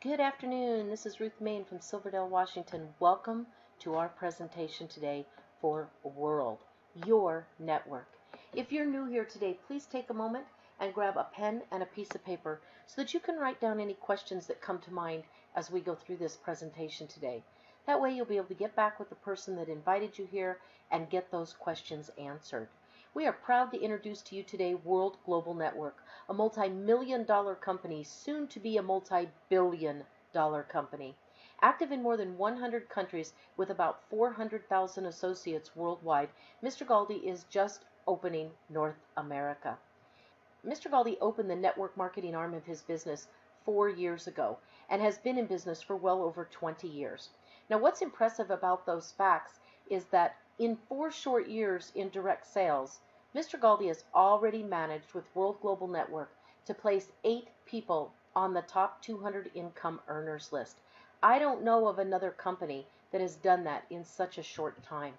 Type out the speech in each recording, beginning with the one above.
Good afternoon. This is Ruth Main from Silverdale, Washington. Welcome to our presentation today for World, your network. If you're new here today, please take a moment and grab a pen and a piece of paper so that you can write down any questions that come to mind as we go through this presentation today. That way you'll be able to get back with the person that invited you here and get those questions answered. We are proud to introduce to you today World Global Network, a multi-million-dollar company, soon to be a multi-billion-dollar company. Active in more than 100 countries with about 400,000 associates worldwide, Mr. Galdi is just opening North America. Mr. Galdi opened the network marketing arm of his business 4 years ago and has been in business for well over 20 years. Now, what's impressive about those facts is that in 4 short years in direct sales, Mr. Galdi has already managed with World Global Network to place 8 people on the top 200 income earners list. I don't know of another company that has done that in such a short time.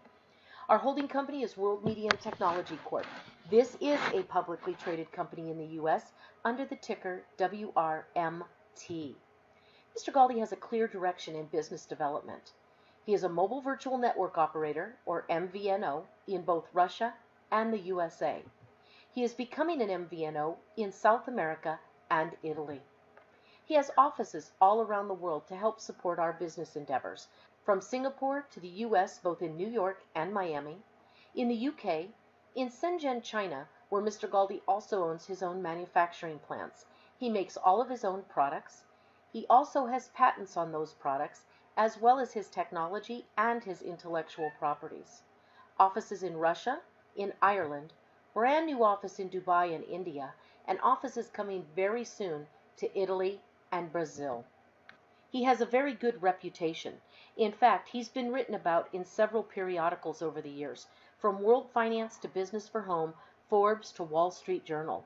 Our holding company is World Media and Technology Corp. This is a publicly traded company in the U.S. under the ticker WRMT. Mr. Galdi has a clear direction in business development. He is a mobile virtual network operator, or MVNO, in both Russia and the USA. He is becoming an MVNO in South America and Italy. He has offices all around the world to help support our business endeavors, from Singapore to the US, both in New York and Miami, in the UK, in Shenzhen, China, where Mr. Galdi also owns his own manufacturing plants. He makes all of his own products. He also has patents on those products, as well as his technology and his intellectual properties. Offices in Russia, in Ireland, brand new office in Dubai and India, and offices coming very soon to Italy and Brazil. He has a very good reputation. In fact, he's been written about in several periodicals over the years, from World Finance to Business for Home, Forbes to Wall Street Journal.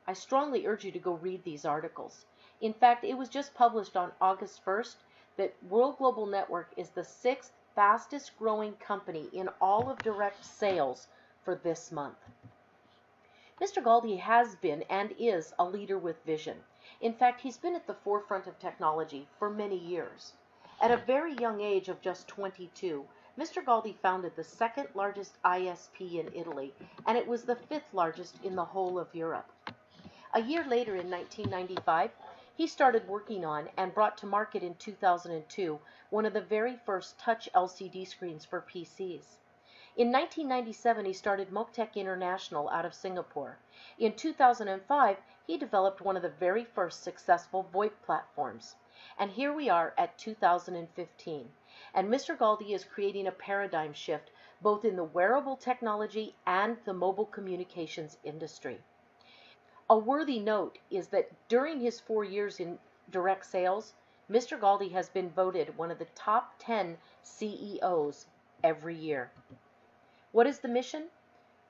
I strongly urge you to go read these articles. In fact, it was just published on August 1st that World Global Network is the 6th fastest growing company in all of direct sales for this month. Mr. Galdi has been and is a leader with vision. In fact, he's been at the forefront of technology for many years. At a very young age of just 22, Mr. Galdi founded the 2nd largest ISP in Italy, and it was the 5th largest in the whole of Europe. A year later, in 1995, he started working on and brought to market in 2002 one of the very first touch LCD screens for PCs. In 1997, he started Moctec International out of Singapore. In 2005, he developed one of the very first successful VoIP platforms. And here we are at 2015. And Mr. Galdi is creating a paradigm shift both in the wearable technology and the mobile communications industry. A worthy note is that during his 4 years in direct sales, Mr. Galdi has been voted one of the top 10 CEOs every year. What is the mission?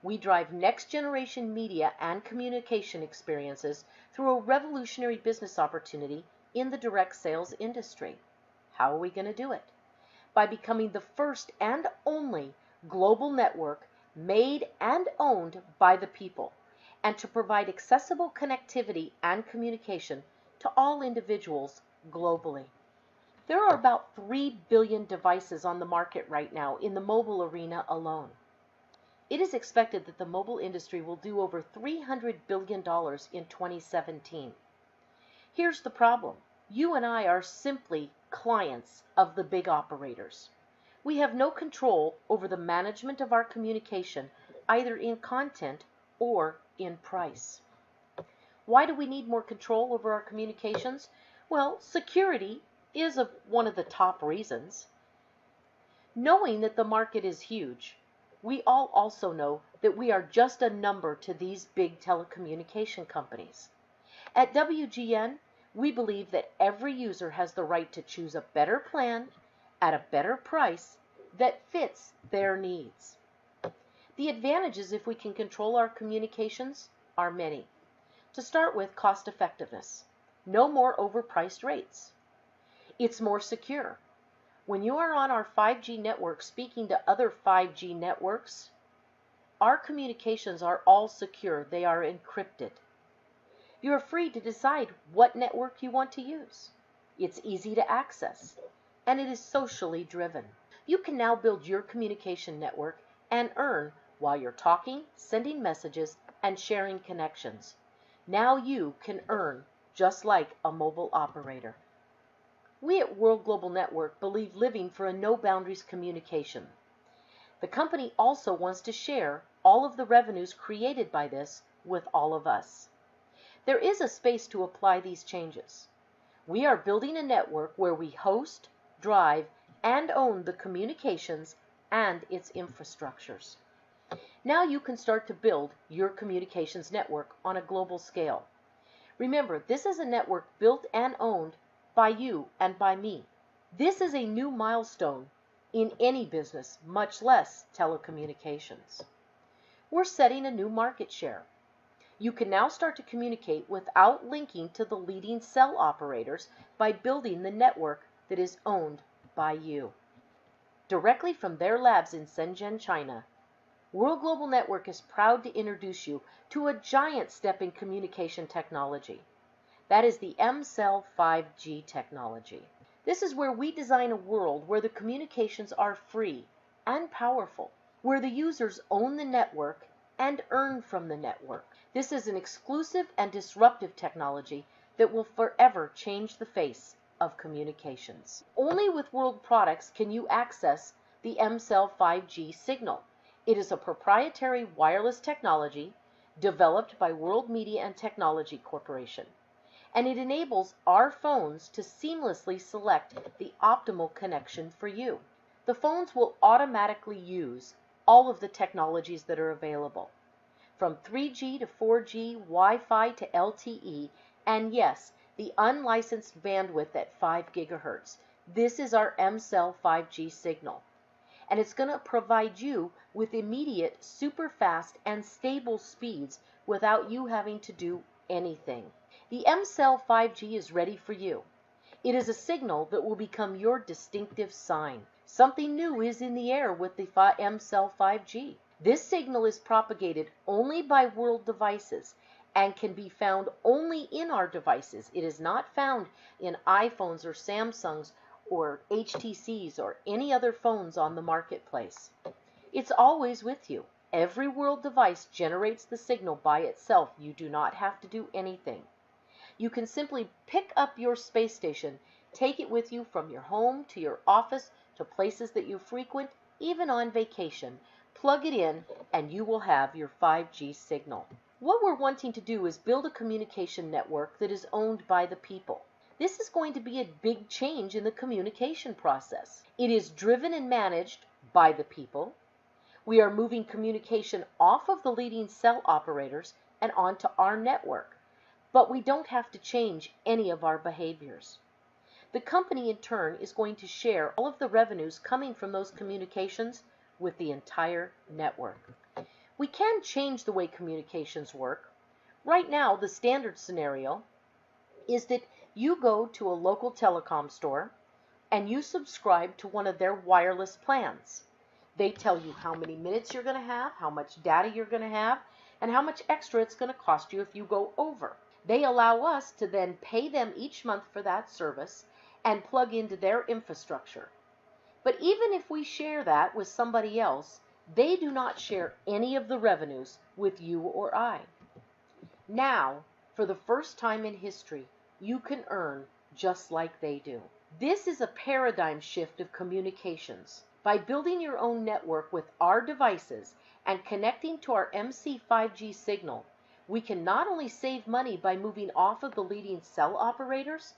We drive next-generation media and communication experiences through a revolutionary business opportunity in the direct sales industry. How are we going to do it? By becoming the first and only global network made and owned by the people, and to provide accessible connectivity and communication to all individuals globally. There are about 3 billion devices on the market right now in the mobile arena alone. It is expected that the mobile industry will do over $300 billion in 2017. Here's the problem. You and I are simply clients of the big operators. We have no control over the management of our communication, either in content or in price. Why do we need more control over our communications? Well, security is one of the top reasons. Knowing that the market is huge, we all also know that we are just a number to these big telecommunication companies. At WGN, we believe that every user has the right to choose a better plan at a better price that fits their needs. The advantages, if we can control our communications, are many. To start with, cost effectiveness. No more overpriced rates. It's more secure. When you are on our 5G network speaking to other 5G networks, our communications are all secure. They are encrypted. You are free to decide what network you want to use. it's easy to access, and it is socially driven. You can now build your communication network and earn while you're talking, sending messages, and sharing connections. Now you can earn just like a mobile operator. We at World Global Network believe living for a no boundaries communication. The company also wants to share all of the revenues created by this with all of us. There is a space to apply these changes. We are building a network where we host, drive, and own the communications and its infrastructures. Now you can start to build your communications network on a global scale. Remember, this is a network built and owned by you and by me. This is a new milestone in any business, much less telecommunications. We're setting a new market share. You can now start to communicate without linking to the leading cell operators by building the network that is owned by you. Directly from their labs in Shenzhen, China, World Global Network is proud to introduce you to a giant step in communication technology. That is the M-Cell 5G technology. This is where we design a world where the communications are free and powerful, where the users own the network and earn from the network. This is an exclusive and disruptive technology that will forever change the face of communications. Only with World products can you access the M-Cell 5G signal. It is a proprietary wireless technology developed by World Media and Technology Corporation, and it enables our phones to seamlessly select the optimal connection for you. The phones will automatically use all of the technologies that are available, from 3G to 4G, Wi-Fi to LTE, and yes, the unlicensed bandwidth at 5 gigahertz. This is our M-Cell 5G signal, and it's going to provide you with immediate, super fast, and stable speeds without you having to do anything. The M-Cell 5G is ready for you. It is a signal that will become your distinctive sign. Something new is in the air with the M-Cell 5G. This signal is propagated only by World devices and can be found only in our devices. It is not found in iPhones or Samsungs or HTCs or any other phones on the marketplace. It's always with you. Every World device generates the signal by itself. You do not have to do anything. You can simply pick up your space station, take it with you from your home to your office to places that you frequent, even on vacation. Plug it in and you will have your 5G signal. What we're wanting to do is build a communication network that is owned by the people. This is going to be a big change in the communication process. It is driven and managed by the people. We are moving communication off of the leading cell operators and onto our network, but we don't have to change any of our behaviors. The company in turn is going to share all of the revenues coming from those communications with the entire network. We can change the way communications work. Right now, the standard scenario is that you go to a local telecom store and you subscribe to one of their wireless plans. They tell you how many minutes you're going to have, how much data you're going to have, and how much extra it's going to cost you if you go over. They allow us to then pay them each month for that service and plug into their infrastructure. But even if we share that with somebody else, they do not share any of the revenues with you or I. Now, for the first time in history, you can earn just like they do. This is a paradigm shift of communications. By building your own network with our devices and connecting to our MC 5G signal, we can not only save money by moving off of the leading cell operators,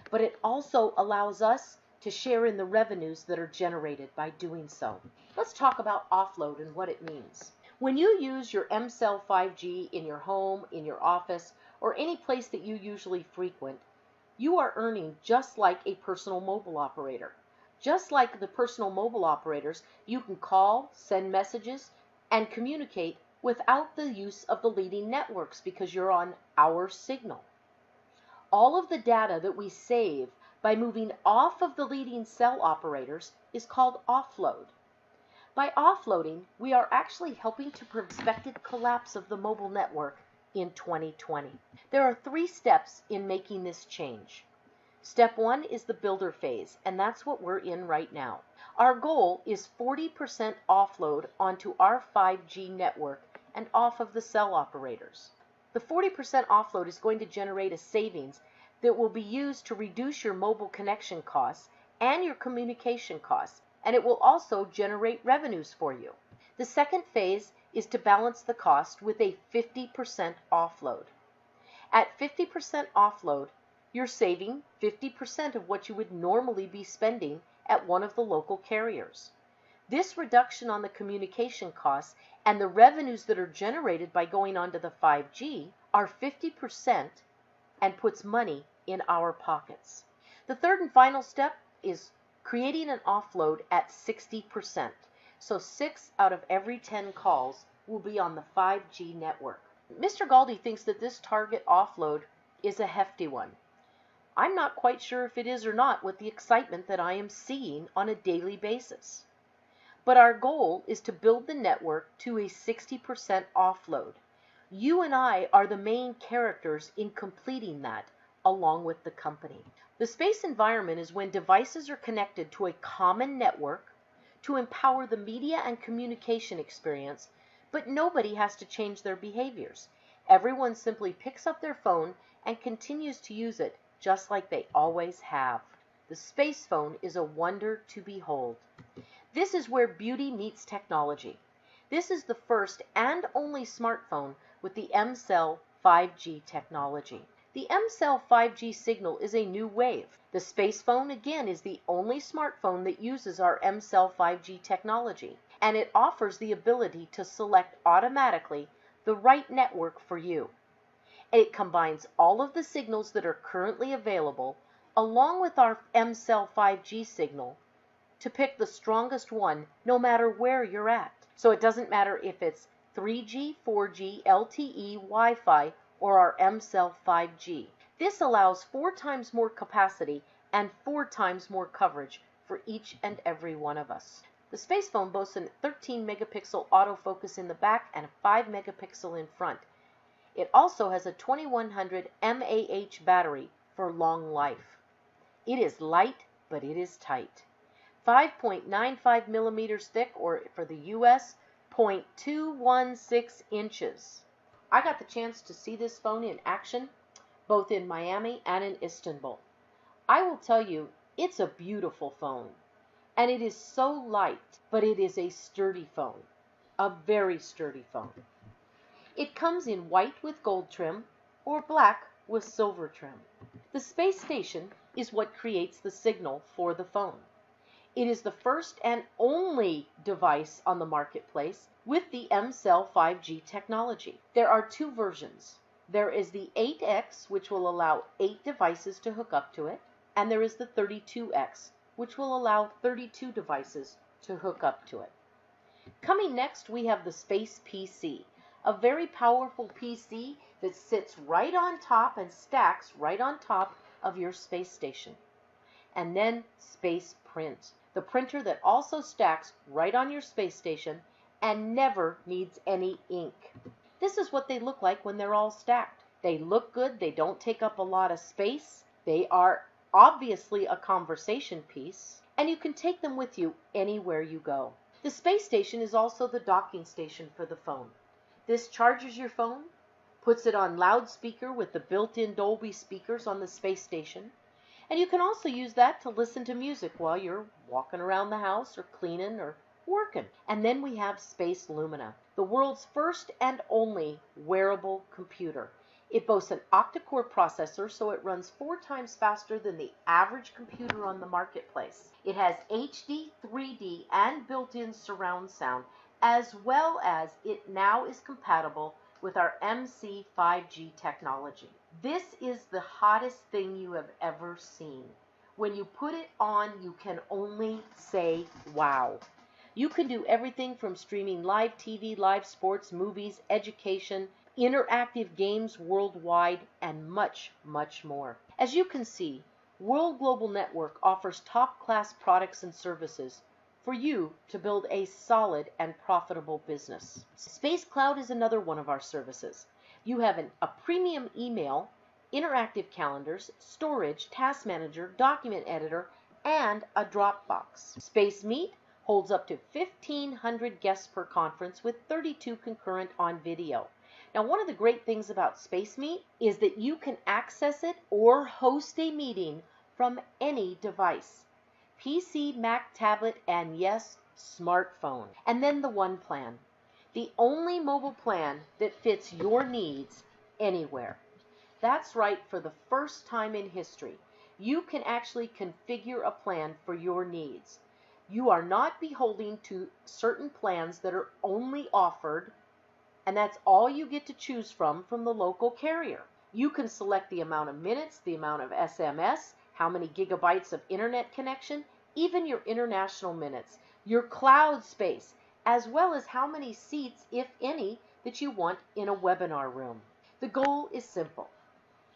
but it also allows us to share in the revenues that are generated by doing so. Let's talk about offload and what it means. When you use your M-Cell 5G in your home, in your office, or any place that you usually frequent, you are earning just like a personal mobile operator. Just like the personal mobile operators, you can call, send messages, and communicate without the use of the leading networks because you're on our signal. All of the data that we save by moving off of the leading cell operators is called offload. By offloading, we are actually helping to prevent expected collapse of the mobile network in 2020. There are 3 steps in making this change. Step 1 is the builder phase, and that's what we're in right now. Our goal is 40% offload onto our 5G network and off of the cell operators. The 40% offload is going to generate a savings that will be used to reduce your mobile connection costs and your communication costs, and it will also generate revenues for you. The second phase is to balance the cost with a 50% offload. At 50% offload, you're saving 50% of what you would normally be spending at one of the local carriers. This reduction on the communication costs and the revenues that are generated by going onto the 5G are 50% and puts money in our pockets. The third and final step is creating an offload at 60%. So 6 out of every 10 calls will be on the 5G network. Mr. Galdi thinks that this target offload is a hefty one. I'm not quite sure if it is or not with the excitement that I am seeing on a daily basis. But our goal is to build the network to a 60% offload. You and I are the main characters in completing that, along with the company. The space environment is when devices are connected to a common network to empower the media and communication experience, but nobody has to change their behaviors. Everyone simply picks up their phone and continues to use it just like they always have. The space phone is a wonder to behold. This is where beauty meets technology. This is the first and only smartphone with the M-Cell 5G technology. The M-Cell 5G signal is a new wave. The space phone, again, is the only smartphone that uses our M-Cell 5G technology, and it offers the ability to select automatically the right network for you. It combines all of the signals that are currently available along with our M-Cell 5G signal to pick the strongest one no matter where you're at. So it doesn't matter if it's 3G, 4G, LTE, Wi-Fi, or our M-Cell 5G. This allows 4 times more capacity and 4 times more coverage for each and every one of us. The space phone boasts a 13 megapixel autofocus in the back and a 5 megapixel in front. It also has a 2100 mAh battery for long life. It is light, but it is tight. 5.95 millimeters thick, or for the US, 0.216 inches. I got the chance to see this phone in action, both in Miami and in Istanbul. I will tell you, it's a beautiful phone. And it is so light, but it is a sturdy phone. A very sturdy phone. It comes in white with gold trim or black with silver trim. The space station is what creates the signal for the phone. It is the first and only device on the marketplace with the M-Cell 5G technology. There are 2 versions. There is the 8X, which will allow 8 devices to hook up to it, and there is the 32X, which will allow 32 devices to hook up to it. Coming next, we have the Space PC, a very powerful PC that sits right on top and stacks right on top of your space station. And then Space Print, the printer that also stacks right on your space station and never needs any ink. This is what they look like when they're all stacked. They look good, they don't take up a lot of space, they are obviously a conversation piece, and you can take them with you anywhere you go. The space station is also the docking station for the phone. This charges your phone, puts it on loudspeaker with the built-in Dolby speakers on the space station, and you can also use that to listen to music while you're walking around the house or cleaning or working. And then we have Space Lumina, the world's first and only wearable computer. It boasts an octa-core processor, so it runs 4 times faster than the average computer on the marketplace. It has HD, 3D, and built-in surround sound, as well as it now is compatible with our MC 5G technology. This is the hottest thing you have ever seen. When you put it on, you can only say wow. You can do everything from streaming live TV, live sports, movies, education, interactive games worldwide, and much, much more. As you can see, World Global Network offers top-class products and services for you to build a solid and profitable business. Space Cloud is another one of our services. You have a premium email interactive calendars, storage, task manager, document editor, and a Dropbox. Space Meet holds up to 1,500 guests per conference with 32 concurrent on video. Now, one of the great things about Space Meet is that you can access it or host a meeting from any device. PC, Mac, tablet, and yes, smartphone. And then the One Plan, the only mobile plan that fits your needs anywhere. That's right, for the first time in history, you can actually configure a plan for your needs. You are not beholden to certain plans that are only offered, and that's all you get to choose from the local carrier. You can select the amount of minutes, the amount of SMS, how many gigabytes of internet connection, even your international minutes, your cloud space, as well as how many seats, if any, that you want in a webinar room. The goal is simple.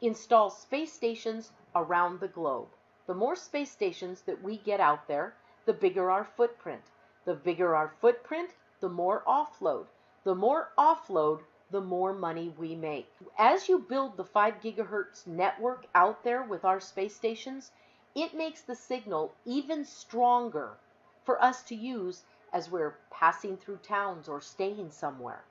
Install space stations around the globe. The more space stations that we get out there, the bigger our footprint. The bigger our footprint, the more offload. The more offload, the more money we make. As you build the 5 gigahertz network out there with our space stations, it makes the signal even stronger for us to use as we're passing through towns or staying somewhere.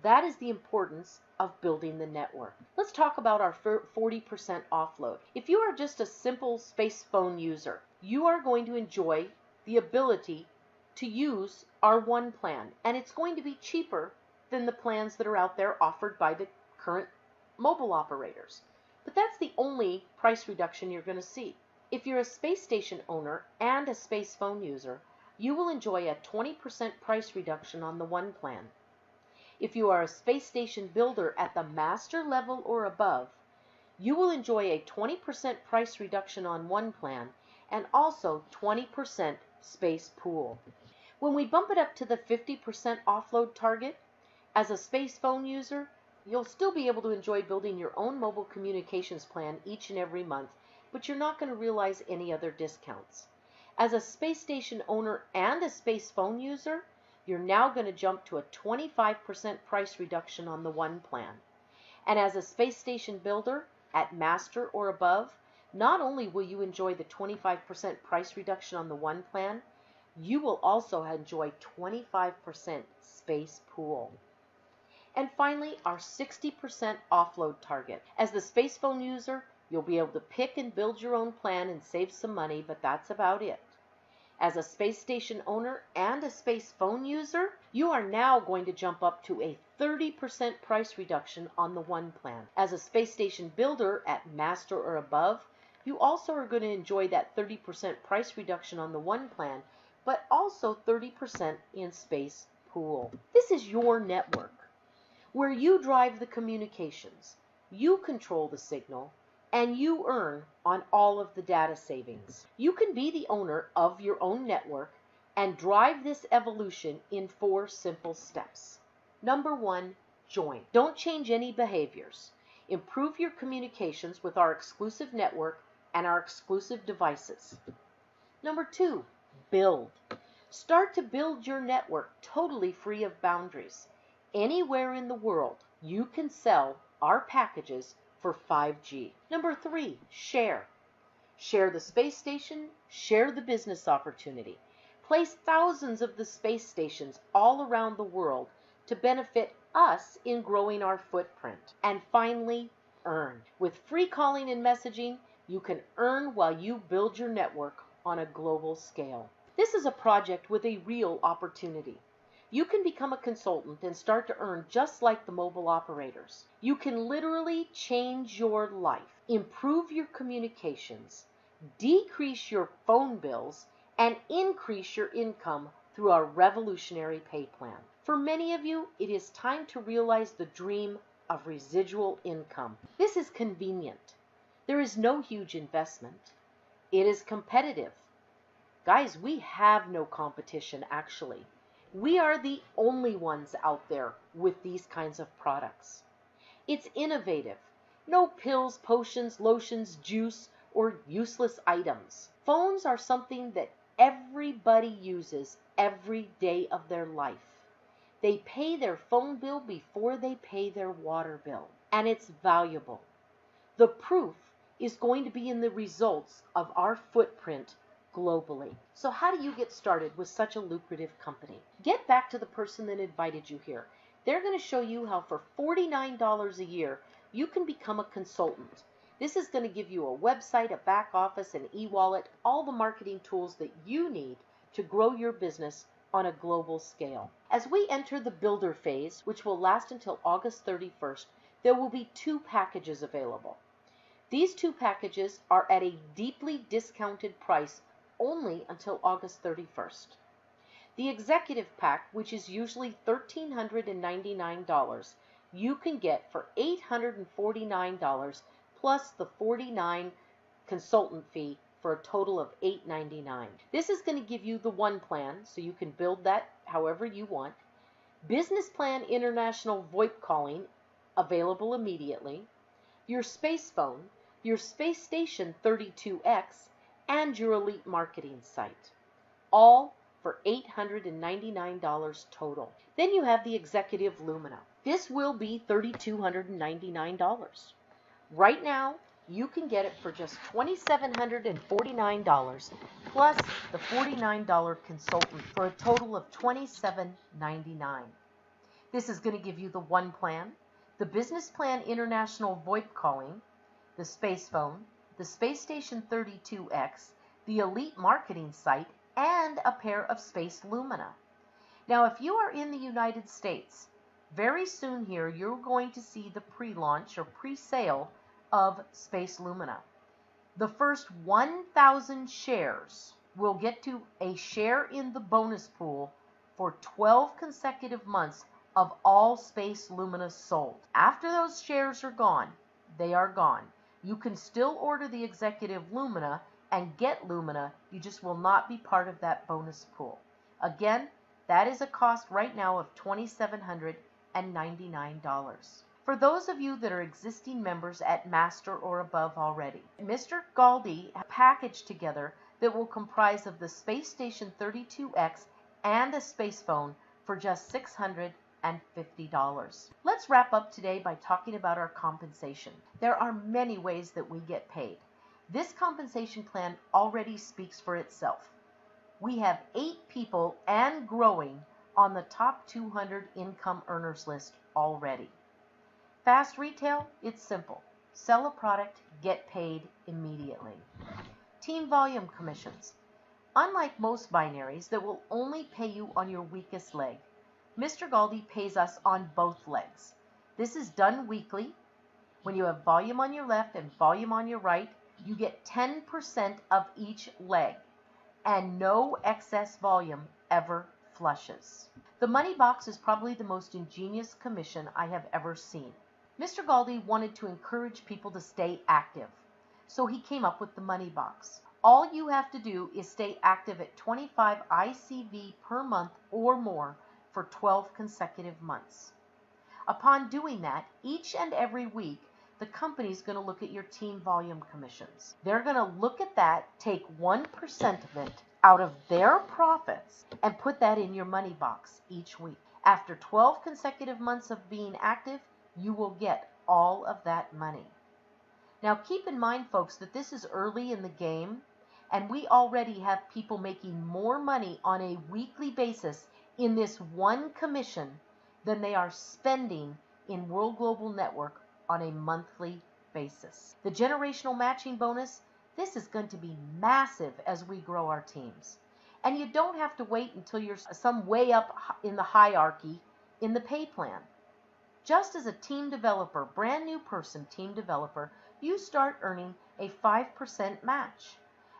That is the importance of building the network. Let's talk about our 40% offload. If you are just a simple space phone user, you are going to enjoy the ability to use our One Plan, and it's going to be cheaper than the plans that are out there offered by the current mobile operators. But that's the only price reduction you're going to see. If you're a space station owner and a space phone user, you will enjoy a 20% price reduction on the One Plan. If you are a space station builder at the master level or above, you will enjoy a 20% price reduction on One Plan and also 20% space pool. When we bump it up to the 50% offload target, as a space phone user, you'll still be able to enjoy building your own mobile communications plan each and every month, but you're not going to realize any other discounts. As a space station owner and a space phone user, you're now going to jump to a 25% price reduction on the One Plan. And as a space station builder at master or above, not only will you enjoy the 25% price reduction on the One Plan, you will also enjoy 25% space pool. And finally, our 60% offload target. As the space phone user, you'll be able to pick and build your own plan and save some money, but that's about it. As a space station owner and a space phone user, you are now going to jump up to a 30% price reduction on the One Plan. As a space station builder at master or above, you also are going to enjoy that 30% price reduction on the One Plan, but also 30% in space pool. This is your network, where you drive the communications, you control the signal, and you earn on all of the data savings. You can be the owner of your own network and drive this evolution in 4 simple steps. Number 1, join. Don't change any behaviors. Improve your communications with our exclusive network and our exclusive devices. Number 2, build. Start to build your network totally free of boundaries. Anywhere in the world, you can sell our packages for 5G. Number 3, share. Share the space station, share the business opportunity. Place thousands of the space stations all around the world to benefit us in growing our footprint. And finally, earn. With free calling and messaging, you can earn while you build your network on a global scale. This is a project with a real opportunity. You can become a consultant and start to earn just like the mobile operators. You can literally change your life, improve your communications, decrease your phone bills, and increase your income through our revolutionary pay plan. For many of you, it is time to realize the dream of residual income. This is convenient. There is no huge investment. It is competitive. Guys, we have no competition actually. We are the only ones out there with these kinds of products. It's innovative. No pills, potions, lotions, juice, or useless items. Phones are something that everybody uses every day of their life. They pay their phone bill before they pay their water bill, and it's valuable. The proof is going to be in the results of our footprint globally. So how do you get started with such a lucrative company? Get back to the person that invited you here. They're going to show you how for $49 a year, you can become a consultant. This is going to give you a website, a back office, an e-wallet, all the marketing tools that you need to grow your business on a global scale. As we enter the builder phase, which will last until August 31st, there will be 2 packages available. These 2 packages are at a deeply discounted price only until August 31st. The executive pack, which is usually $1,399, you can get for $849 plus the $49 consultant fee for a total of $899. This is going to give you the 1 plan, so you can build that however you want. Business Plan International VoIP calling, available immediately. Your space phone, your space station 32X, and your elite marketing site. All for $899 total. Then you have the Executive Lumina. This will be $3,299. Right now, you can get it for just $2,749 plus the $49 consultant for a total of $2,799. This is going to give you the 1 plan, the Business Plan International VoIP calling, the space phone, the Space Station 32X, the Elite Marketing site, and a pair of Space Lumina. Now, if you are in the United States, very soon here you're going to see the pre-launch or pre-sale of Space Lumina. The first 1,000 shares will get to a share in the bonus pool for 12 consecutive months of all Space Lumina sold. After those shares are gone, they are gone. You can still order the Executive Lumina and get Lumina, you just will not be part of that bonus pool. Again, that is a cost right now of $2,799. For those of you that are existing members at Master or above already, Mr. Galdi packaged together that will comprise of the Space Station 32X and a space phone for just $650. Let's wrap up today by talking about our compensation. There are many ways that we get paid. This compensation plan already speaks for itself. We have 8 people and growing on the top 200 income earners list already. Fast retail, it's simple. Sell a product, get paid immediately. Team volume commissions. Unlike most binaries that will only pay you on your weakest leg, Mr. Galdi pays us on both legs. This is done weekly. When you have volume on your left and volume on your right, you get 10% of each leg, and no excess volume ever flushes. The money box is probably the most ingenious commission I have ever seen. Mr. Galdi wanted to encourage people to stay active, so he came up with the money box. All you have to do is stay active at 25 ICV per month or more for 12 consecutive months. Upon doing that, each and every week, the company is going to look at your team volume commissions. They're going to look at that, take 1% of it out of their profits, and put that in your money box each week. After 12 consecutive months of being active, you will get all of that money. Now keep in mind, folks, that this is early in the game, and we already have people making more money on a weekly basis in this one commission than they are spending in World Global Network on a monthly basis. The generational matching bonus, this is going to be massive as we grow our teams. And you don't have to wait until you're some way up in the hierarchy in the pay plan. Just as a team developer, brand new person team developer, you start earning a 5% match.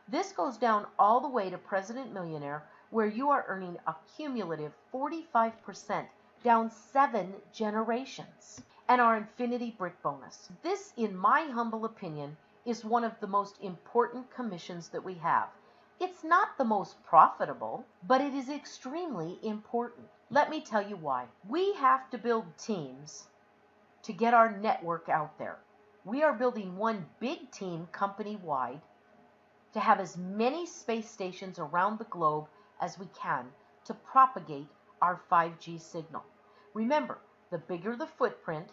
This goes down all the way to President Millionaire, where you are earning a cumulative 45% down 7 generations. And our Infinity Brick bonus. This, in my humble opinion, is one of the most important commissions that we have. It's not the most profitable, but it is extremely important. Let me tell you why. We have to build teams to get our network out there. We are building one big team company-wide to have as many space stations around the globe as we can to propagate our 5G signal. Remember, the bigger the footprint,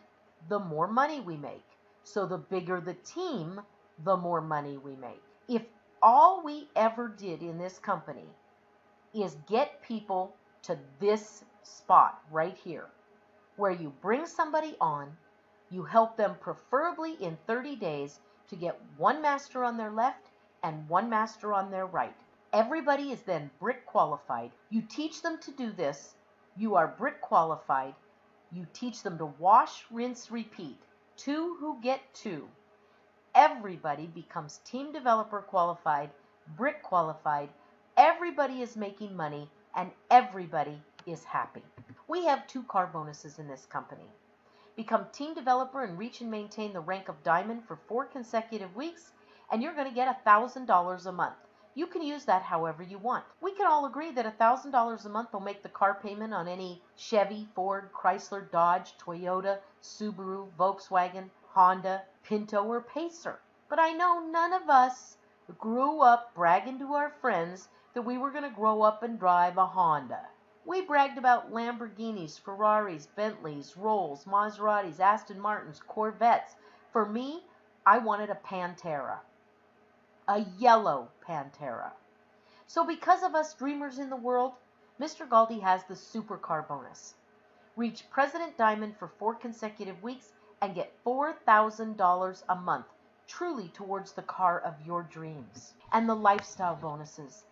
the more money we make. So the bigger the team, the more money we make. If all we ever did in this company is get people to this spot right here, where you bring somebody on, you help them preferably in 30 days to get one master on their left and one master on their right. Everybody is then brick qualified. You teach them to do this. You are brick qualified. You teach them to wash, rinse, repeat. Two who get two. Everybody becomes team developer qualified, brick qualified. Everybody is making money and everybody is happy. We have 2 car bonuses in this company. Become team developer and reach and maintain the rank of diamond for 4 consecutive weeks, and you're going to get $1,000 a month. You can use that however you want. We can all agree that $1,000 a month will make the car payment on any Chevy, Ford, Chrysler, Dodge, Toyota, Subaru, Volkswagen, Honda, Pinto, or Pacer. But I know none of us grew up bragging to our friends that we were going to grow up and drive a Honda. We bragged about Lamborghinis, Ferraris, Bentleys, Rolls, Maseratis, Aston Martins, Corvettes. For me, I wanted a Pantera. A yellow Pantera. So because of us dreamers in the world, Mr. Galdi has the supercar bonus. Reach President Diamond for 4 consecutive weeks and get $4,000 a month, truly towards the car of your dreams. And the lifestyle bonuses.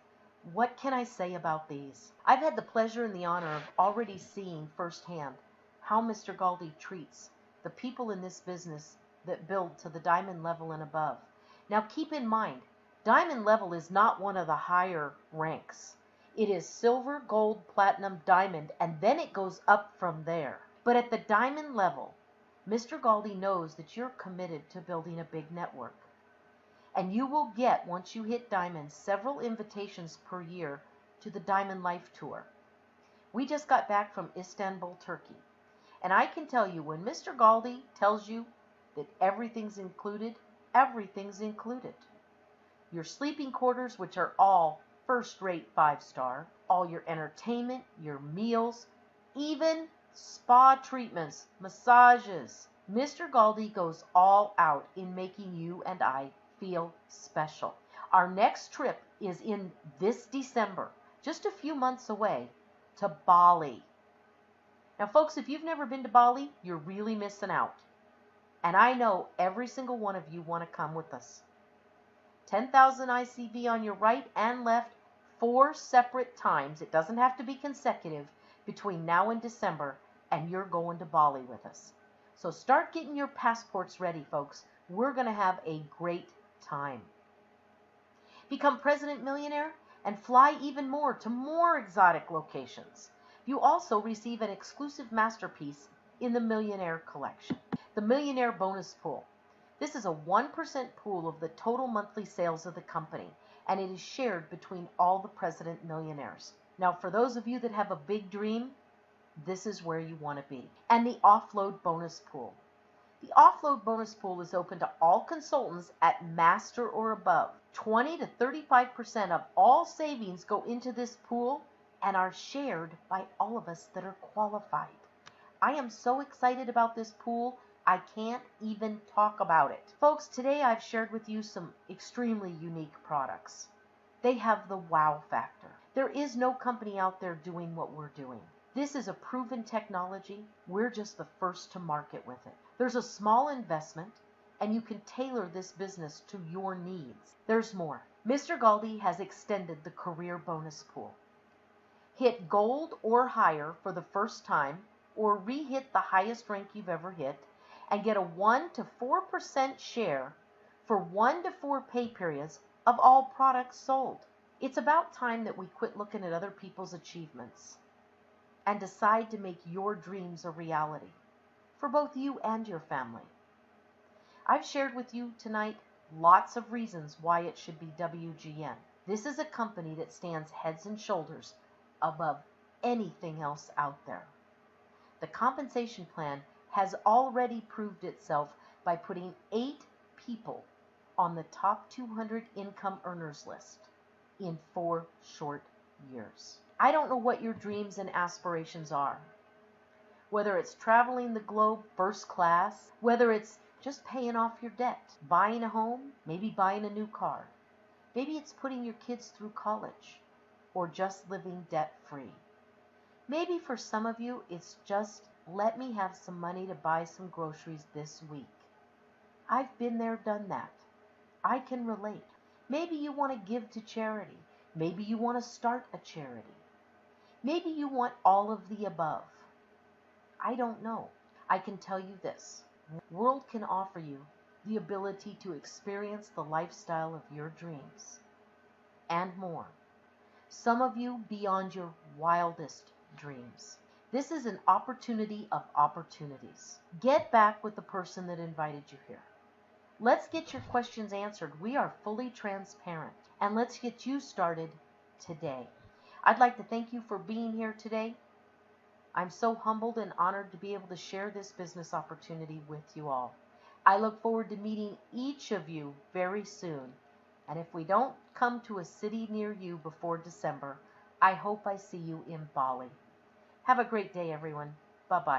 What can I say about these? I've had the pleasure and the honor of already seeing firsthand how Mr. Galdi treats the people in this business that build to the diamond level and above. Now keep in mind, diamond level is not one of the higher ranks. It is silver, gold, platinum, diamond, and then it goes up from there. But at the diamond level, Mr. Galdi knows that you're committed to building a big network. And you will get, once you hit diamond, several invitations per year to the Diamond Life Tour. We just got back from Istanbul, Turkey. And I can tell you, when Mr. Galdi tells you that everything's included, everything's included. Your sleeping quarters, which are all first-rate 5-star, all your entertainment, your meals, even spa treatments, massages. Mr. Galdi goes all out in making you and I feel special. Our next trip is in this December, just a few months away, to Bali. Now, folks, if you've never been to Bali, you're really missing out. And I know every single one of you want to come with us. 10,000 ICV on your right and left, 4 separate times. It doesn't have to be consecutive between now and December, and you're going to Bali with us. So start getting your passports ready, folks. We're going to have a great time. Become President Millionaire and fly even more to more exotic locations. You also receive an exclusive masterpiece in the Millionaire Collection, the Millionaire Bonus Pool. This is a 1% pool of the total monthly sales of the company, and it is shared between all the President Millionaires. Now, for those of you that have a big dream, this is where you want to be. And the Offload Bonus Pool. The Offload Bonus Pool is open to all consultants at Master or above. 20 to 35% of all savings go into this pool and are shared by all of us that are qualified. I am so excited about this pool, I can't even talk about it. Folks, today I've shared with you some extremely unique products. They have the wow factor. There is no company out there doing what we're doing. This is a proven technology. We're just the first to market with it. There's a small investment, and you can tailor this business to your needs. There's more. Mr. Galdi has extended the career bonus pool. Hit gold or higher for the first time, or re-hit the highest rank you've ever hit, and get a 1 to 4% share for 1 to 4 pay periods of all products sold. It's about time that we quit looking at other people's achievements and decide to make your dreams a reality for both you and your family. I've shared with you tonight lots of reasons why it should be WGN. This is a company that stands heads and shoulders above anything else out there. The compensation plan has already proved itself by putting 8 people on the top 200 income earners list in 4 short years. I don't know what your dreams and aspirations are. Whether it's traveling the globe first class, whether it's just paying off your debt, buying a home, maybe buying a new car. Maybe it's putting your kids through college or just living debt free. Maybe for some of you, it's just let me have some money to buy some groceries this week. I've been there, done that. I can relate. Maybe you want to give to charity. Maybe you want to start a charity. Maybe you want all of the above. I don't know. I can tell you this. World can offer you the ability to experience the lifestyle of your dreams and more. Some of you beyond your wildest dreams. This is an opportunity of opportunities. Get back with the person that invited you here. Let's get your questions answered. We are fully transparent. And let's get you started today. I'd like to thank you for being here today. I'm so humbled and honored to be able to share this business opportunity with you all. I look forward to meeting each of you very soon. And if we don't come to a city near you before December, I hope I see you in Bali. Have a great day, everyone. Bye-bye.